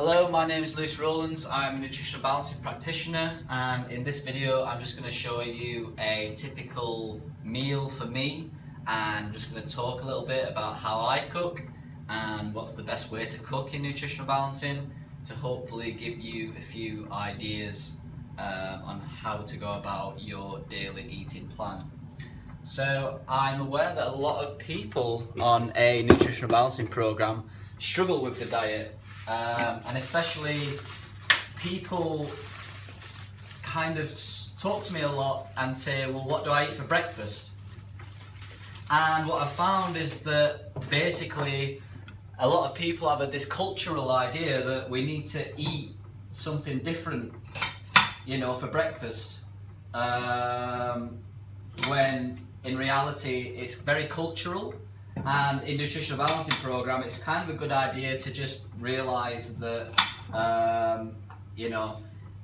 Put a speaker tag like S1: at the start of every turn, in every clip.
S1: Hello, my name is Rowlands. I'm a nutritional balancing practitioner, and in this video I'm just going to show you a typical meal for me, and I'm just going to talk a little bit about how I cook and what's the best way to cook in nutritional balancing to hopefully give you a few ideas on how to go about your daily eating plan. So I'm aware that a lot of people on a nutritional balancing program struggle with the diet. And especially people kind of talk to me a lot and say, well, what do I eat for breakfast? And what I've found is that basically a lot of people have this cultural idea that we need to eat something different, for breakfast, when in reality it's very cultural. And in nutritional balancing program, it's kind of a good idea to just realise that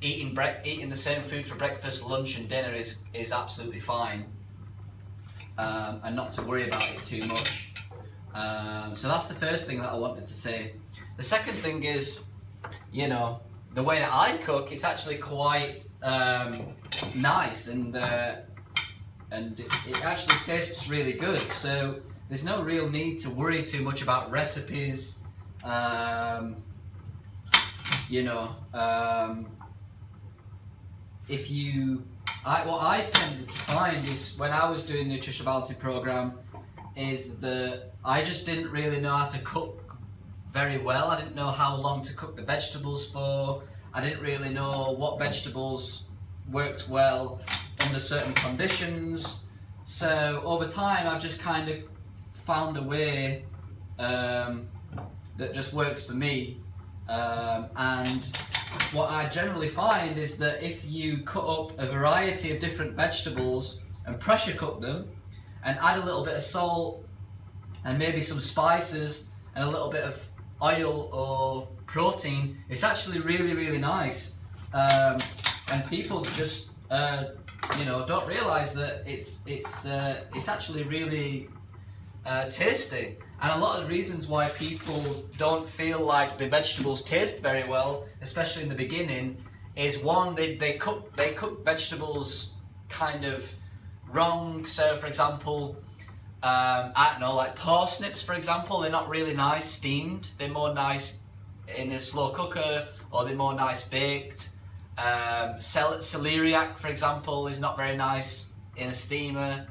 S1: eating the same food for breakfast, lunch, and dinner is absolutely fine, and not to worry about it too much. So that's the first thing that I wanted to say. The second thing is, the way that I cook, it's actually quite nice, and it actually tastes really good. So there's no real need to worry too much about recipes. What I tended to find is when I was doing the nutritional balancing program is that I just didn't really know how to cook very well. I didn't know how long to cook the vegetables for. I didn't really know what vegetables worked well under certain conditions. So over time I've just kind of found a way that just works for me, and what I generally find is that if you cut up a variety of different vegetables and pressure cook them and add a little bit of salt and maybe some spices and a little bit of oil or protein, it's actually really nice, and people just don't realize that it's actually really tasty. And a lot of the reasons why people don't feel like the vegetables taste very well, especially in the beginning, is one, they cook vegetables kind of wrong. So for example, I don't know, like parsnips for example, they're not really nice steamed. They're more nice in a slow cooker, or they're more nice baked. Celeriac for example is not very nice in a steamer.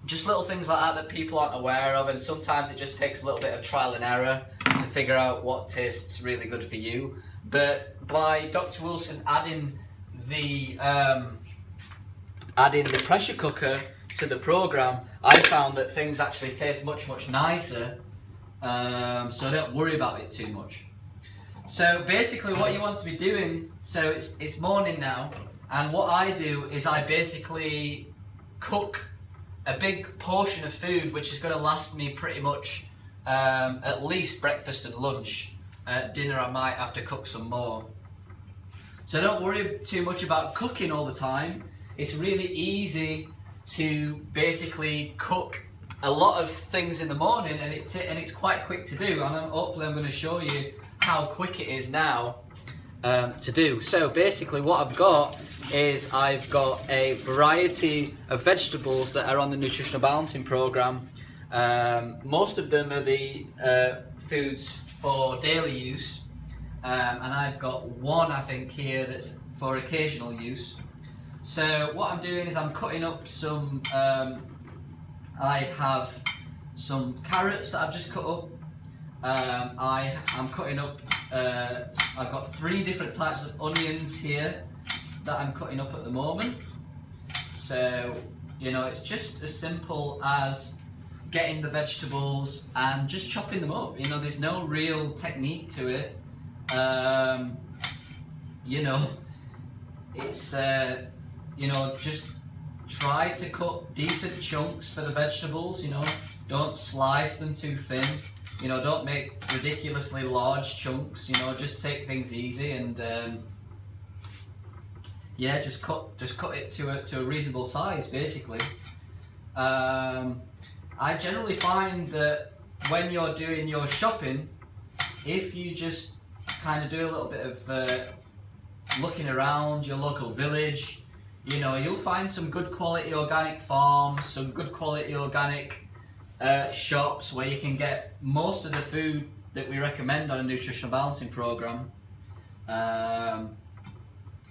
S1: Just little things like that people aren't aware of, and sometimes it just takes a little bit of trial and error to figure out what tastes really good for you. But by Dr. Wilson adding the pressure cooker to the program, I found that things actually taste much nicer, so I don't worry about it too much. So basically what you want to be doing, so it's morning now, and what I do is I basically cook a big portion of food which is going to last me pretty much at least breakfast and lunch. At dinner I might have to cook some more. So don't worry too much about cooking all the time. It's really easy to basically cook a lot of things in the morning, and it's quite quick to do, and hopefully I'm going to show you how quick it is now to do. So basically what I've got is I've got a variety of vegetables that are on the nutritional balancing program. Most of them are the foods for daily use, and I've got one I think here that's for occasional use. So what I'm doing is I'm cutting up some, I have some carrots that I've just cut up. I'm cutting up, I've got 3 different types of onions here that I'm cutting up at the moment. So, it's just as simple as getting the vegetables and just chopping them up. There's no real technique to it. It's, just try to cut decent chunks for the vegetables, don't slice them too thin. Don't make ridiculously large chunks, just take things easy, and just cut it to a reasonable size basically. I generally find that when you're doing your shopping, if you just kind of do a little bit of looking around your local village, you know, you'll find some good quality organic farms, some good quality organic shops where you can get most of the food that we recommend on a nutritional balancing program.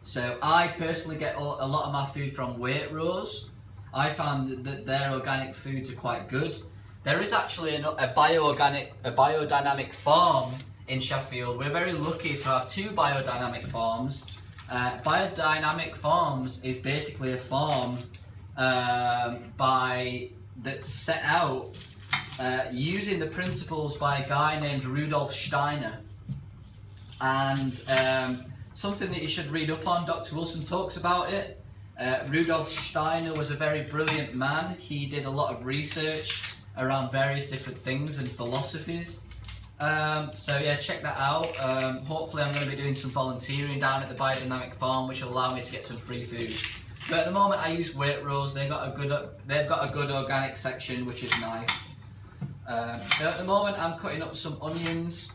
S1: So I personally get a lot of my food from Waitrose. I found that their organic foods are quite good. There is actually a biodynamic farm in Sheffield. We're very lucky to have 2 biodynamic farms. Biodynamic farms is basically a farm that's set out using the principles by a guy named Rudolf Steiner. And something that you should read up on, Dr. Wilson talks about it. Rudolf Steiner was a very brilliant man. He did a lot of research around various different things and philosophies. So yeah, check that out. Hopefully I'm going to be doing some volunteering down at the biodynamic farm, which will allow me to get some free food. But at the moment I use Waitrose. They've got a good organic section, which is nice. So at the moment I'm cutting up some onions.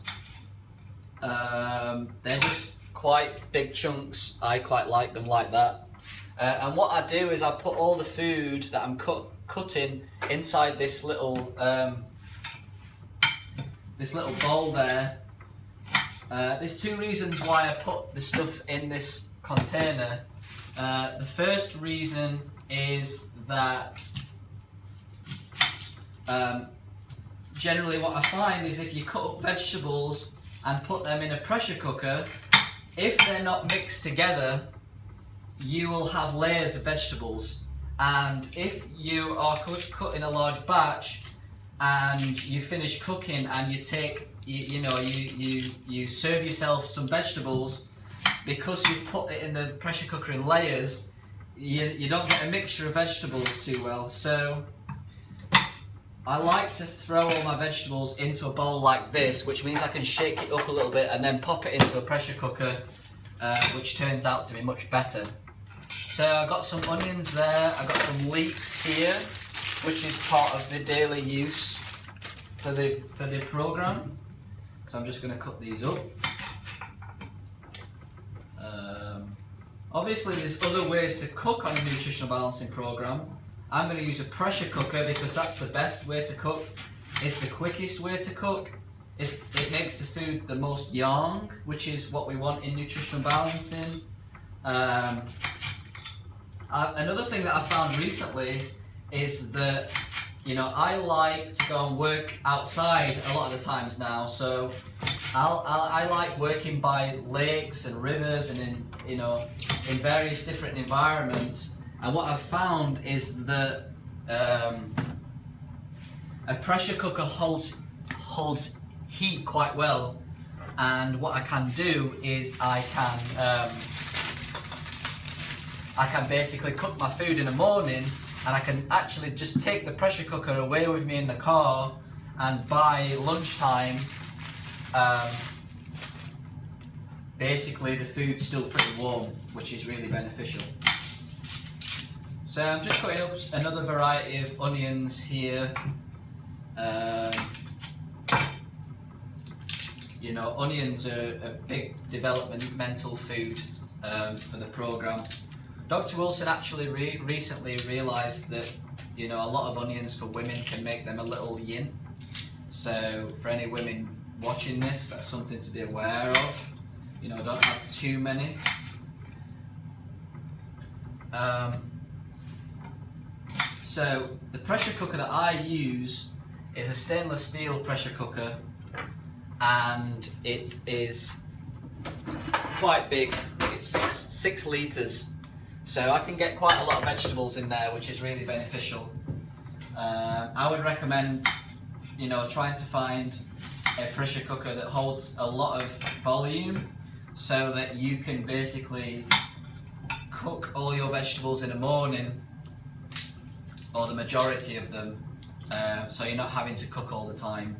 S1: They're just quite big chunks. I quite like them like that. And what I do is I put all the food that I'm cutting inside this little bowl there. There's 2 reasons why I put the stuff in this container. The first reason is that generally what I find is if you cut up vegetables and put them in a pressure cooker, if they're not mixed together, you will have layers of vegetables. And if you are cutting a large batch and you finish cooking and you take, you serve yourself some vegetables, because you put it in the pressure cooker in layers, you don't get a mixture of vegetables too well. So I like to throw all my vegetables into a bowl like this, which means I can shake it up a little bit and then pop it into a pressure cooker, which turns out to be much better. So I've got some onions there, I've got some leeks here, which is part of the daily use for the program. So I'm just going to cut these up. Obviously there's other ways to cook on a nutritional balancing program. I'm going to use a pressure cooker because that's the best way to cook. It's the quickest way to cook. It makes the food the most yang, which is what we want in nutritional balancing. Another thing that I found recently is that, I like to go and work outside a lot of the times now. So I like working by lakes and rivers and in various different environments. And what I've found is that a pressure cooker holds heat quite well. And what I can do is I can basically cook my food in the morning, and I can actually just take the pressure cooker away with me in the car, and by lunchtime, basically the food's still pretty warm, which is really beneficial. So I'm just cutting up another variety of onions here. Onions are a big developmental food for the program. Dr. Wilson actually recently realised that a lot of onions for women can make them a little yin. So for any women watching this, that's something to be aware of. Don't have too many. So the pressure cooker that I use is a stainless steel pressure cooker, and it is quite big. It's 6 litres. So I can get quite a lot of vegetables in there, which is really beneficial. I would recommend, trying to find a pressure cooker that holds a lot of volume, so that you can basically cook all your vegetables in the morning, or the majority of them, so you're not having to cook all the time,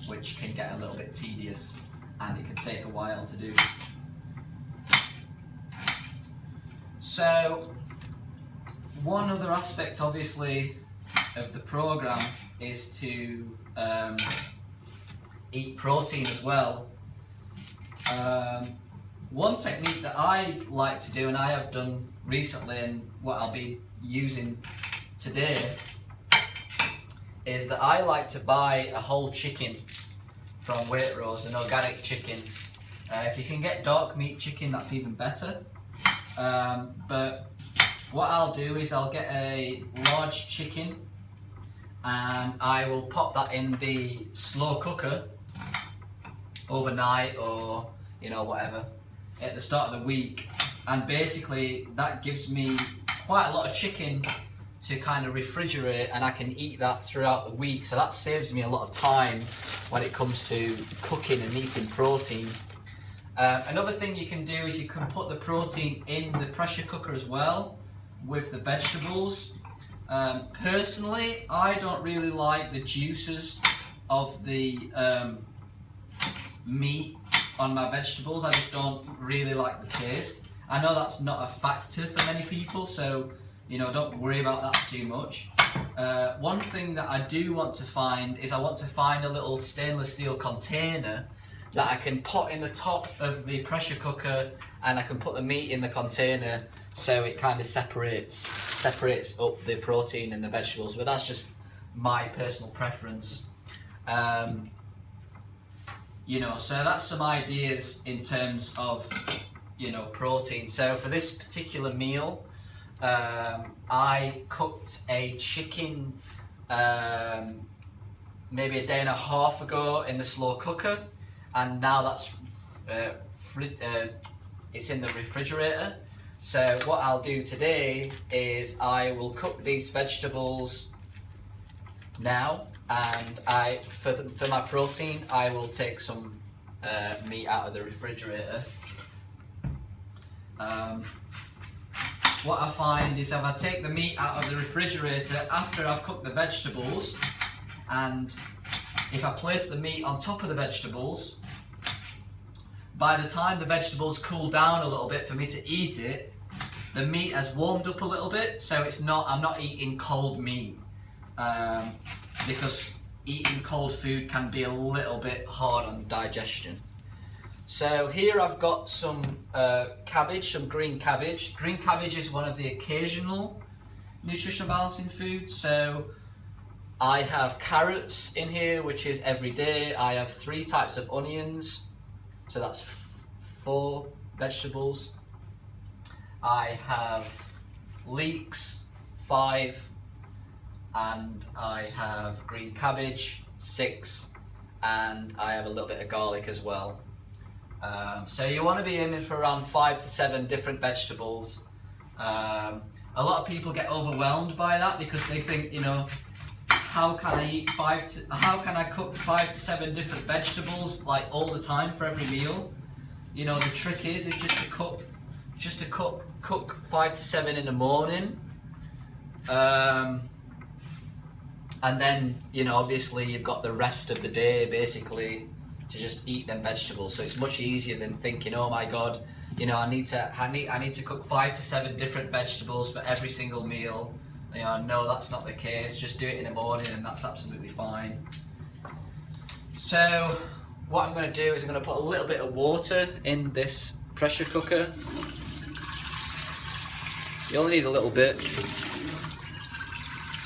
S1: which can get a little bit tedious and it can take a while to do. So one other aspect obviously of the program is to eat protein as well. One technique that I like to do, and I have done recently, and what I'll be using today, is that I like to buy a whole chicken from Waitrose, an organic chicken. If you can get dark meat chicken, that's even better. But what I'll do is I'll get a large chicken and I will pop that in the slow cooker overnight, or whatever, at the start of the week, and basically that gives me quite a lot of chicken to kind of refrigerate, and I can eat that throughout the week, so that saves me a lot of time when it comes to cooking and eating protein. Another thing you can do is you can put the protein in the pressure cooker as well with the vegetables. Personally, I don't really like the juices of the meat on my vegetables. I just don't really like the taste. I know that's not a factor for many people, so don't worry about that too much. One thing that I do want to find is I want to find a little stainless steel container that I can put in the top of the pressure cooker, and I can put the meat in the container so it kind of separates up the protein and the vegetables, but that's just my personal preference. So that's some ideas in terms of protein. So for this particular meal, I cooked a chicken maybe a day and a half ago in the slow cooker, and now that's it's in the refrigerator. So what I'll do today is I will cook these vegetables now, and for my protein I will take some meat out of the refrigerator. What I find is if I take the meat out of the refrigerator after I've cooked the vegetables, and if I place the meat on top of the vegetables, by the time the vegetables cool down a little bit for me to eat it, the meat has warmed up a little bit, so I'm not eating cold meat, because eating cold food can be a little bit hard on digestion. So here I've got some cabbage, some green cabbage. Green cabbage is one of the occasional nutritional balancing foods. So I have carrots in here, which is every day. I have 3 types of onions, so that's 4 vegetables. I have leeks, 5, and I have green cabbage, 6, and I have a little bit of garlic as well. So you want to be aiming for around 5 to 7 different vegetables. A lot of people get overwhelmed by that because they think, how can I cook 5 to 7 different vegetables like all the time for every meal? The trick is just to cook 5 to 7 in the morning, and then obviously you've got the rest of the day basically to just eat them vegetables. So it's much easier than thinking, oh my god, I need to cook 5 to 7 different vegetables for every single meal. No, that's not the case. Just do it in the morning and that's absolutely fine. So what I'm going to do is I'm going to put a little bit of water in this pressure cooker. You only need a little bit,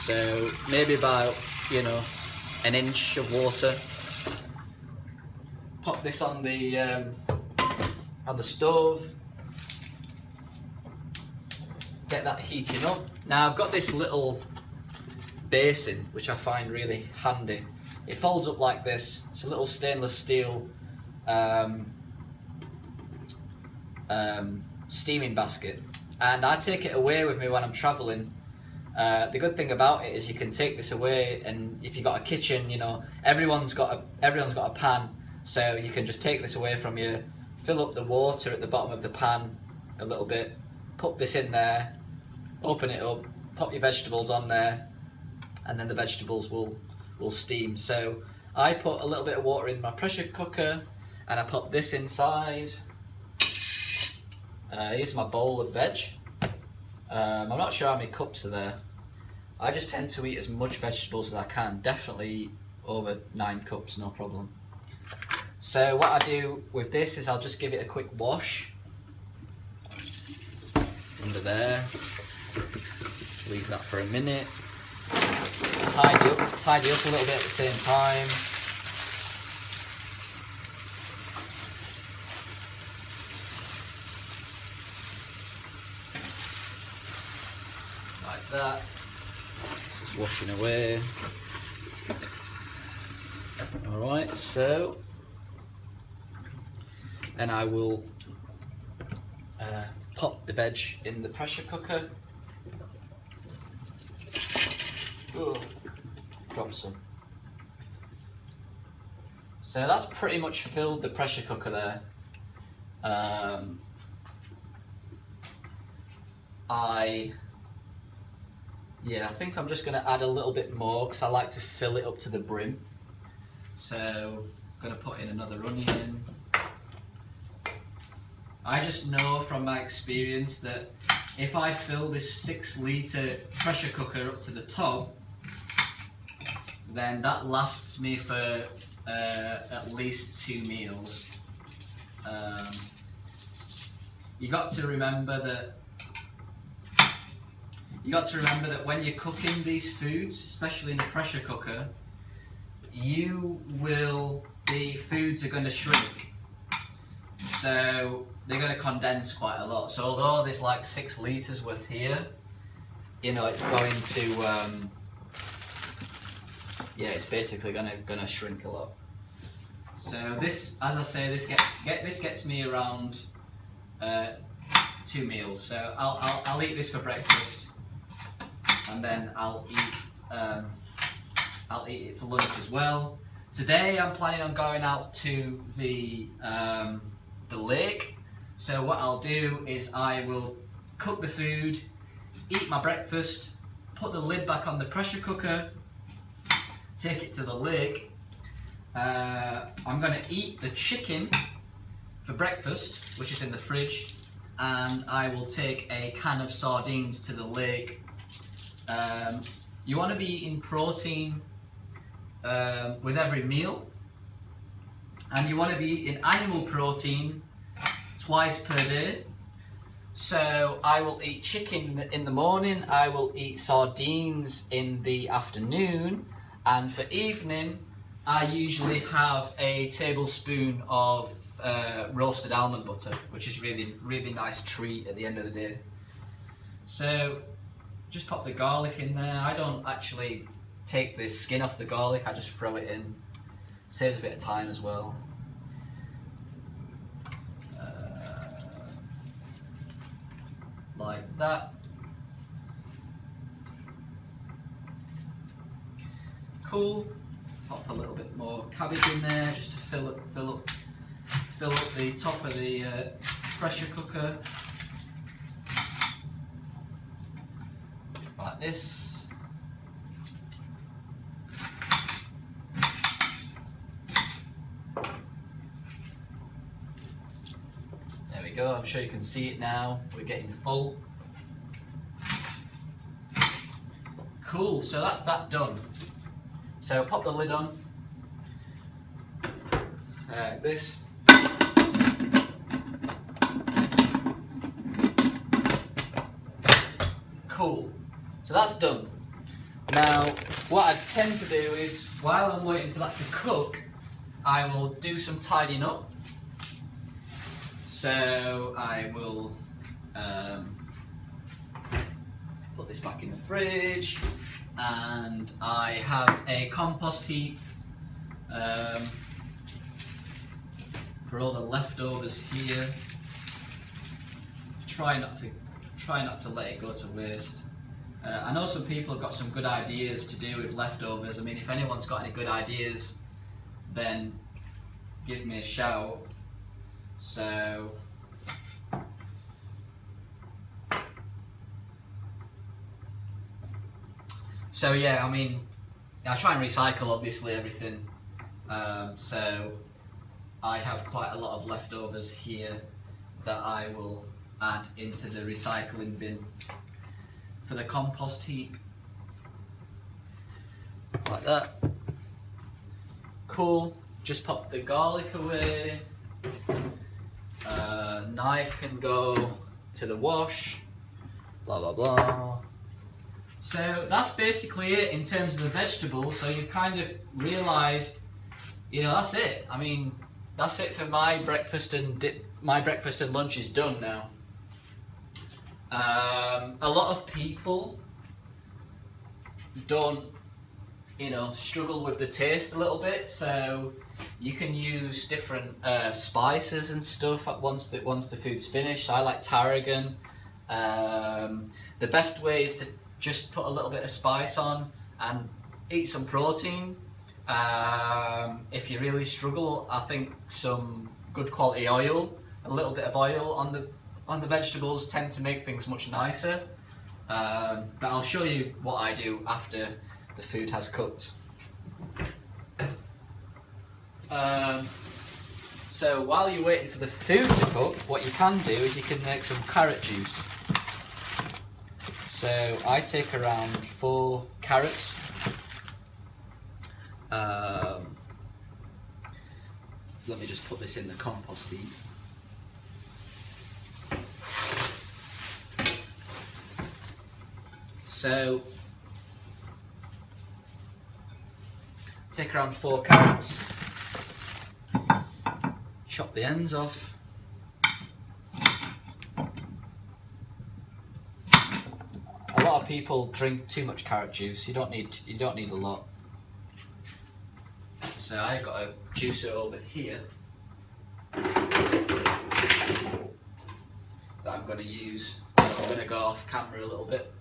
S1: so maybe about an inch of water. Pop this on the stove. Get that heating up. Now I've got this little basin which I find really handy. It folds up like this. It's a little stainless steel steaming basket, and I take it away with me when I'm travelling. The good thing about it is you can take this away, and if you've got a kitchen, everyone's got a pan, so you can just take this away from you, fill up the water at the bottom of the pan a little bit, put this in there, open it up, pop your vegetables on there, and then the vegetables will steam. So I put a little bit of water in my pressure cooker and I pop this inside. Here's my bowl of veg. I'm not sure how many cups are there. I just tend to eat as much vegetables as I can, definitely over 9 cups, no problem. So what I do with this is I'll just give it a quick wash under there. Leave that for a minute. Tidy up a little bit at the same time. Like that. This is washing away. Alright, so then I will pop the veg in the pressure cooker. Oh, drop some. So that's pretty much filled the pressure cooker there. I think I'm just going to add a little bit more because I like to fill it up to the brim. So I'm going to put in another onion. I just know from my experience that if I fill this 6 litre pressure cooker up to the top, then that lasts me for at least 2 meals. You got to remember that when you're cooking these foods, especially in a pressure cooker, the foods are going to shrink. So they're going to condense quite a lot. So although there's like 6 litres worth here, you know, it's going to, it's basically going to shrink a lot. So this, as I say, this gets me around 2 meals. So I'll eat this for breakfast, and then I'll eat it for lunch as well. Today I'm planning on going out to the lake. So what I'll do is I will cook the food, eat my breakfast, put the lid back on the pressure cooker, take it to the lake. I'm going to eat the chicken for breakfast, which is in the fridge, and I will take a can of sardines to the lake. You want to be eating protein with every meal, and you want to be eating animal protein twice per day. So I will eat chicken in the morning, I will eat sardines in the afternoon, and for evening I usually have a tablespoon of roasted almond butter, which is really nice treat at the end of the day. So just pop the garlic in there. I don't actually take the skin off the garlic, I just throw it in. Saves a bit of time as well. Like that. Cool. Pop a little bit more cabbage in there just to fill up the top of the pressure cooker. Like this. There we go, I'm sure you can see it now. We're getting full. Cool, so that's that done. So pop the lid on. Like this. Cool. So that's done. Now, what I tend to do is, while I'm waiting for that to cook, I will do some tidying up. So I will put this back in the fridge, and I have a compost heap for all the leftovers here. Try not to let it go to waste. I know some people have got some good ideas to do with leftovers. I mean, if anyone's got any good ideas, then give me a shout. So yeah, I mean, I try and recycle obviously everything. So I have quite a lot of leftovers here that I will add into the recycling bin for the compost heap. Like that. Cool. just pop the garlic away. Knife can go to the wash. Blah blah blah. So that's basically it in terms of the vegetables. So you've kind of realised, you know, that's it. I mean, that's it for my breakfast and lunch is done now. A lot of people don't, you know, struggle with the taste a little bit, so you can use different spices and stuff once the food's finished. I like tarragon. The best way is to just put a little bit of spice on and eat some protein. If you really struggle, I think some good quality oil, a little bit of oil on the vegetables tend to make things much nicer. But I'll show you what I do after the food has cooked. So while you're waiting for the food to cook, what you can do is you can make some carrot juice. So I take around 4 carrots. Let me just put this in the compost heap. So take around 4 carrots, chop the ends off. A lot of people drink too much carrot juice. You don't need a lot. So I've got a juicer over here that I'm going to use. I'm going to go off camera a little bit.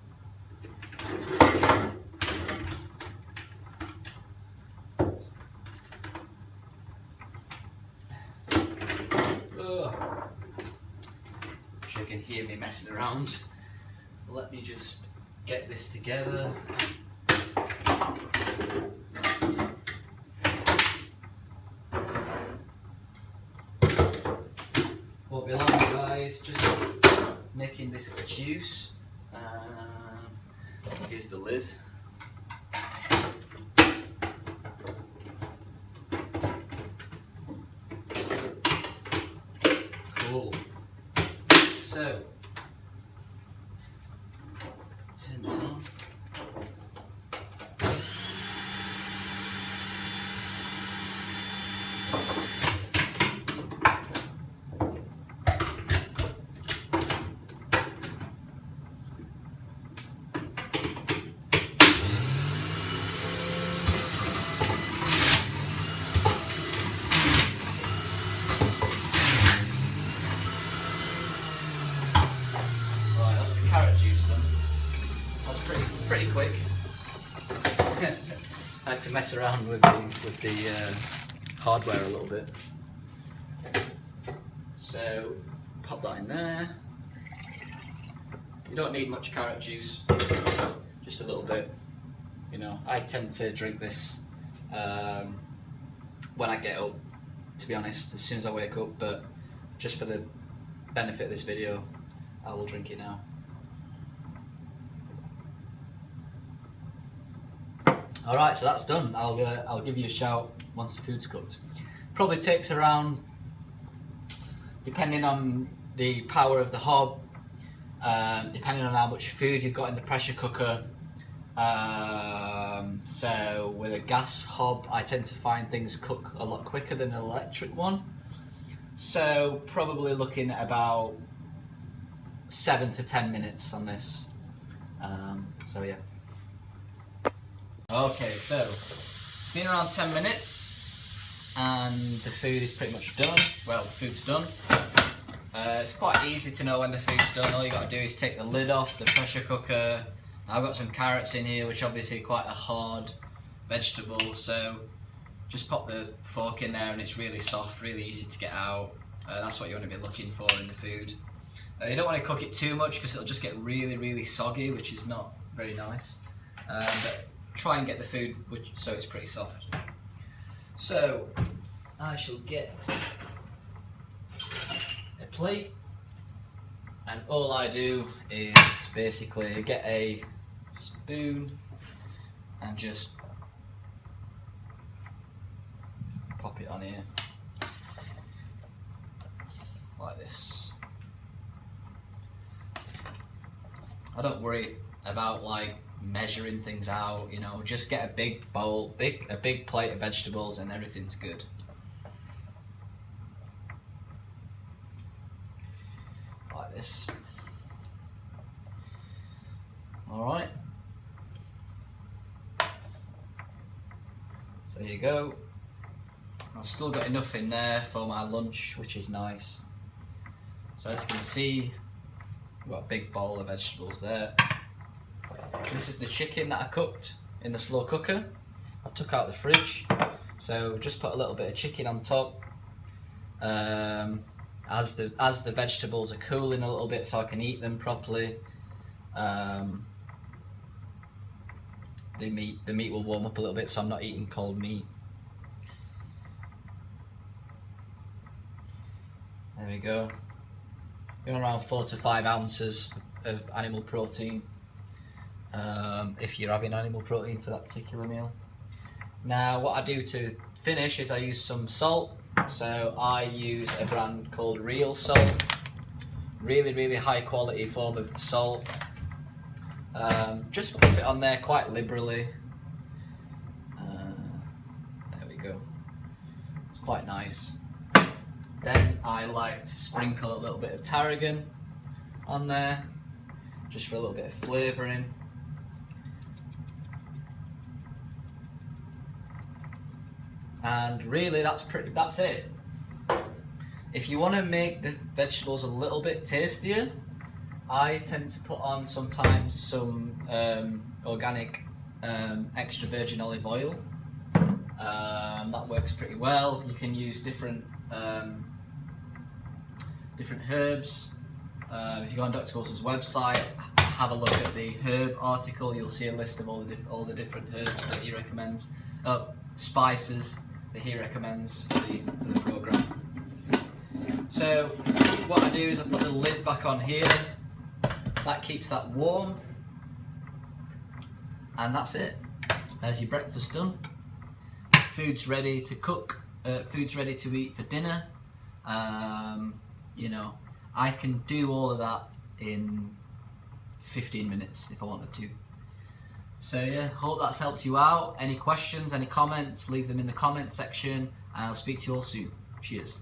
S1: You can hear me messing around. Let me just get this together. Won't be long, guys, just making this juice. Here's the lid. Cool. So, turn this on. Pretty quick. I had to mess around with the hardware a little bit. So pop that in there. You don't need much carrot juice, just a little bit. You know, I tend to drink this when I get up, to be honest, as soon as I wake up, but just for the benefit of this video, I will drink it now. Alright, so that's done. I'll give you a shout once the food's cooked. Probably takes around, depending on the power of the hob, depending on how much food you've got in the pressure cooker. So with a gas hob, I tend to find things cook a lot quicker than an electric one. So probably looking at about 7 to 10 minutes on this. So yeah. Okay, so it's been around 10 minutes and the food is pretty much done. Well, the food's done. It's quite easy to know when the food's done. All you got to do is take the lid off the pressure cooker. I've got some carrots in here, which obviously are quite a hard vegetable, so just pop the fork in there and it's really soft, really easy to get out. That's what you want to be looking for in the food. You don't want to cook it too much because it'll just get really, really soggy, which is not very nice. But try and get the food so it's pretty soft. So I shall get a plate, and all I do is basically get a spoon and just pop it on here like this. I don't worry about like measuring things out, you know, just get a big bowl, a big plate of vegetables and everything's good. Like this. Alright. So there you go. I've still got enough in there for my lunch, which is nice. So as you can see, I've got a big bowl of vegetables there. This is the chicken that I cooked in the slow cooker. I've took out the fridge, so just put a little bit of chicken on top. As the vegetables are cooling a little bit, so I can eat them properly. The meat will warm up a little bit, so I'm not eating cold meat. There we go. You're around 4 to 5 ounces of animal protein, if you're having animal protein for that particular meal. Now what I do to finish is I use some salt. So I use a brand called Real Salt. Really high quality form of salt. Just put it on there quite liberally. There we go. It's quite nice. Then I like to sprinkle a little bit of tarragon on there, just for a little bit of flavouring. And really that's it. If you want to make the vegetables a little bit tastier, I tend to put on sometimes some organic extra virgin olive oil. That works pretty well. You can use different herbs. If you go on Dr. Wilson's website, have a look at the herb article. You'll see a list of all the different herbs that he recommends. Spices that he recommends for the program. So what I do is I put the lid back on here. That keeps that warm, and that's it. There's your breakfast done. Food's ready to cook. Food's ready to eat for dinner. You know, I can do all of that in 15 minutes if I wanted to. So yeah, hope that's helped you out. Any questions, any comments, leave them in the comment section, and I'll speak to you all soon. Cheers.